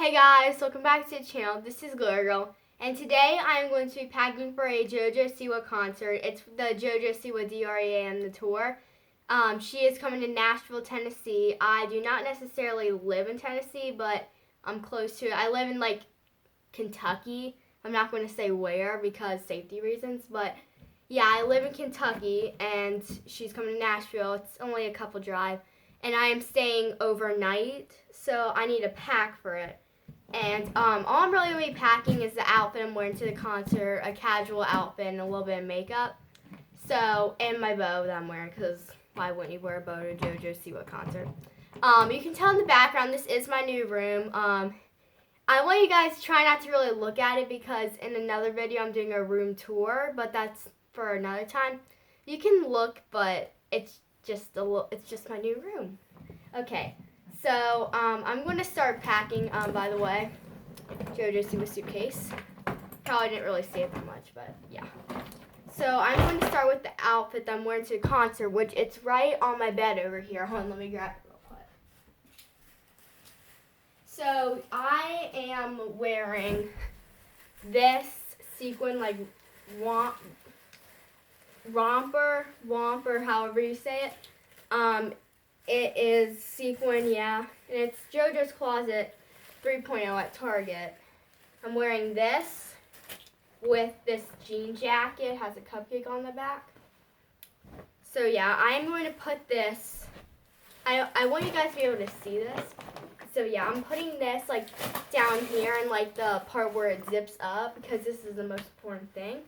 Hey guys, welcome back to the channel. This is Glory Girl, and today I'm going to be packing for a JoJo Siwa concert. It's the JoJo Siwa DREAM the tour. She is coming to Nashville, Tennessee. I do not necessarily live in Tennessee, but I'm close to it. I live in like Kentucky. I'm not going to say where because safety reasons, but yeah, I live in Kentucky, and she's coming to Nashville. It's only a couple drive, and I am staying overnight, so I need a pack for it. And all I'm really going to be packing is the outfit I'm wearing to the concert, a casual outfit, and a little bit of makeup. So, and my bow that I'm wearing, because why wouldn't you wear a bow to a JoJo Siwa concert? You can tell in the background, this is my new room. I want you guys to try not to really look at it because in another video I'm doing a room tour, but that's for another time. You can look, but it's just my new room. Okay. So, I'm going to start packing, by the way, JoJo Siwa suitcase. Probably didn't really see it that much, but yeah. So, I'm going to start with the outfit that I'm wearing to the concert, which it's right on my bed over here. Hold on, let me grab it real quick. So, I am wearing this sequin, like, romper, however you say it. It is sequin, yeah, and it's JoJo's Closet 3.0 at Target. I'm wearing this with this jean jacket. It has a cupcake on the back. So yeah, I'm going to put this, I want you guys to be able to see this. So yeah, I'm putting this like down here in like the part where it zips up because this is the most important thing.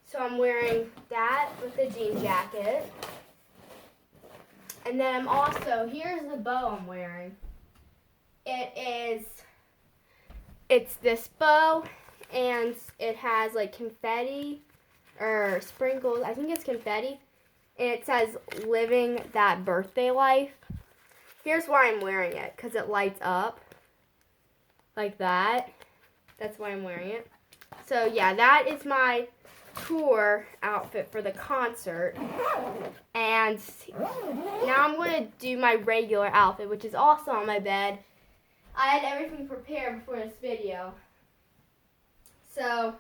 So I'm wearing that with the jean jacket. And then I'm also, here's the bow I'm wearing. It's this bow, and it has like confetti, or sprinkles, I think it's confetti. And it says, living that birthday life. Here's why I'm wearing it, because it lights up, like that. That's why I'm wearing it. So yeah, that is my tour outfit for the concert. And now I'm going to do my regular outfit, which is also on my bed. I had everything prepared before this video. So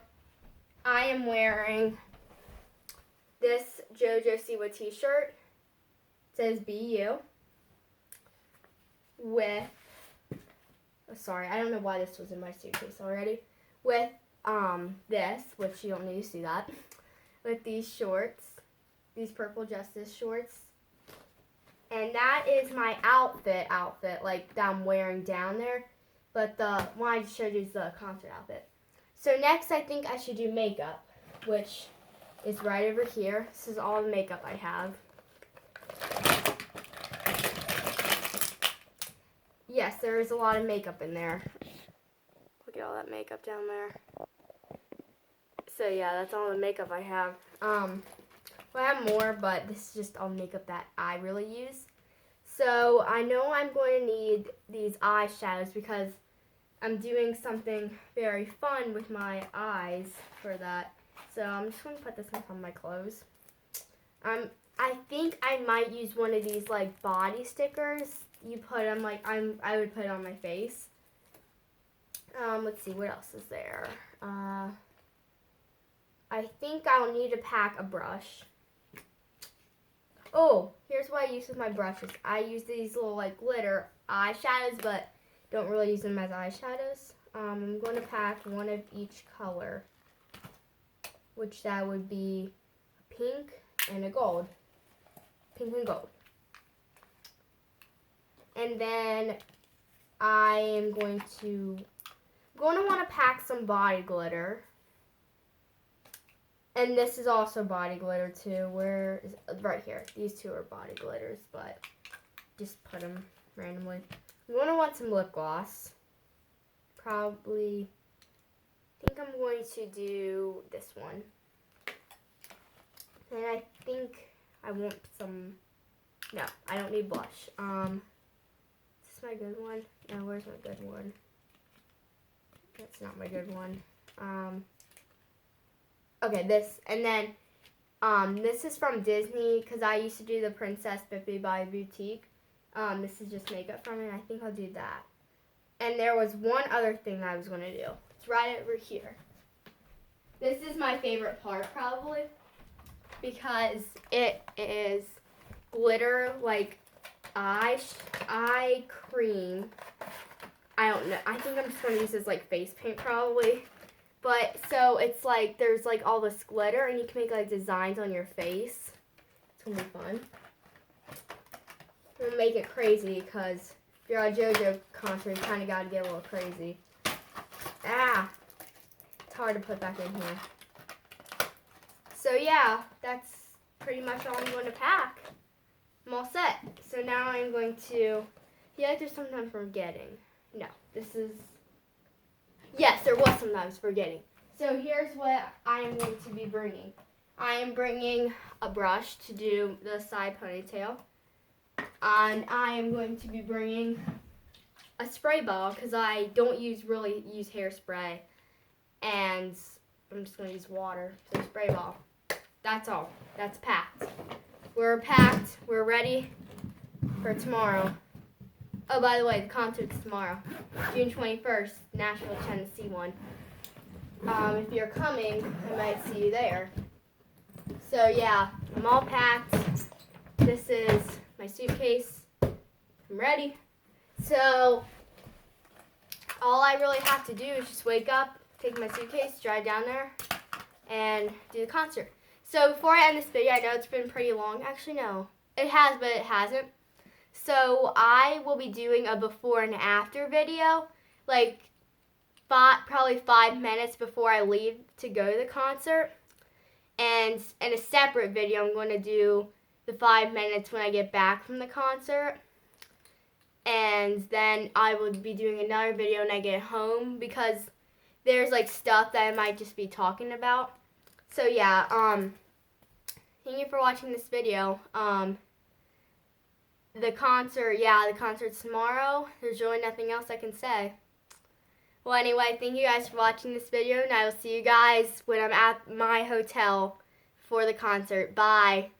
I am wearing this JoJo Siwa t-shirt. It says BU. With, sorry, I don't know why this was in my suitcase already. With this, which you don't need to see that, with these shorts, these purple Justice shorts. And that is my outfit, like that I'm wearing down there. But the one I just showed you is the concert outfit. So next I think I should do makeup, which is right over here. This is all the makeup I have. Yes, there is a lot of makeup in there. Look at all that makeup down there. So yeah, that's all the makeup I have. Well, I have more, but this is just all makeup that I really use. So I know I'm going to need these eyeshadows because I'm doing something very fun with my eyes for that. So I'm just going to put this on top of my clothes. I think I might use one of these like body stickers. You put them like I would put it on my face. Let's see, what else is there? I think I'll need to pack a brush. Oh, here's what I use with my brushes. I use these little like glitter eyeshadows, but don't really use them as eyeshadows. I'm going to pack one of each color, which that would be a pink and a gold. Pink and gold. And then I am going to want to pack some body glitter. And this is also body glitter too. Where is it? Right here. These two are body glitters, but just put them randomly. I'm going to want some lip gloss. Probably, I think I'm going to do this one. And I think I want some, no, I don't need blush. Is this my good one? No, where's my good one? That's not my good one. Okay, this, and then this is from Disney because I used to do the Princess Bippy by Boutique. This is just makeup from it. I think I'll do that. And there was one other thing that I was going to do. It's right over here. This is my favorite part probably because it is glitter like eye cream. I don't know. I think I'm just going to use this like face paint probably. But so it's like there's like all this glitter and you can make like designs on your face. It's going to be fun. I'm going to make it crazy because if you're at a JoJo concert, you kind of got to get a little crazy. Ah! It's hard to put back in here. So yeah, that's pretty much all I'm going to pack. I'm all set. So now I'm going to, yeah, there's something I'm forgetting. No, this is, yes, there was something I was forgetting. So here's what I am going to be bringing. I am bringing a brush to do the side ponytail. And I am going to be bringing a spray ball because I don't really use hairspray. And I'm just going to use water. So spray ball. That's all. That's packed. We're packed. We're ready for tomorrow. Oh, by the way, the concert's tomorrow. June 21st, Nashville, Tennessee one. If you're coming, I might see you there. So yeah, I'm all packed. This is my suitcase. I'm ready. So all I really have to do is just wake up, take my suitcase, drive down there, and do the concert. So before I end this video, I know it's been pretty long. Actually, no. It has, but it hasn't. So I will be doing a before and after video, like probably 5 minutes before I leave to go to the concert. And in a separate video, I'm going to do the 5 minutes when I get back from the concert. And then I will be doing another video when I get home because there's like stuff that I might just be talking about. So yeah, thank you for watching this video. The concert's tomorrow. There's really nothing else I can say. Well, anyway, thank you guys for watching this video, and I will see you guys when I'm at my hotel for the concert. Bye.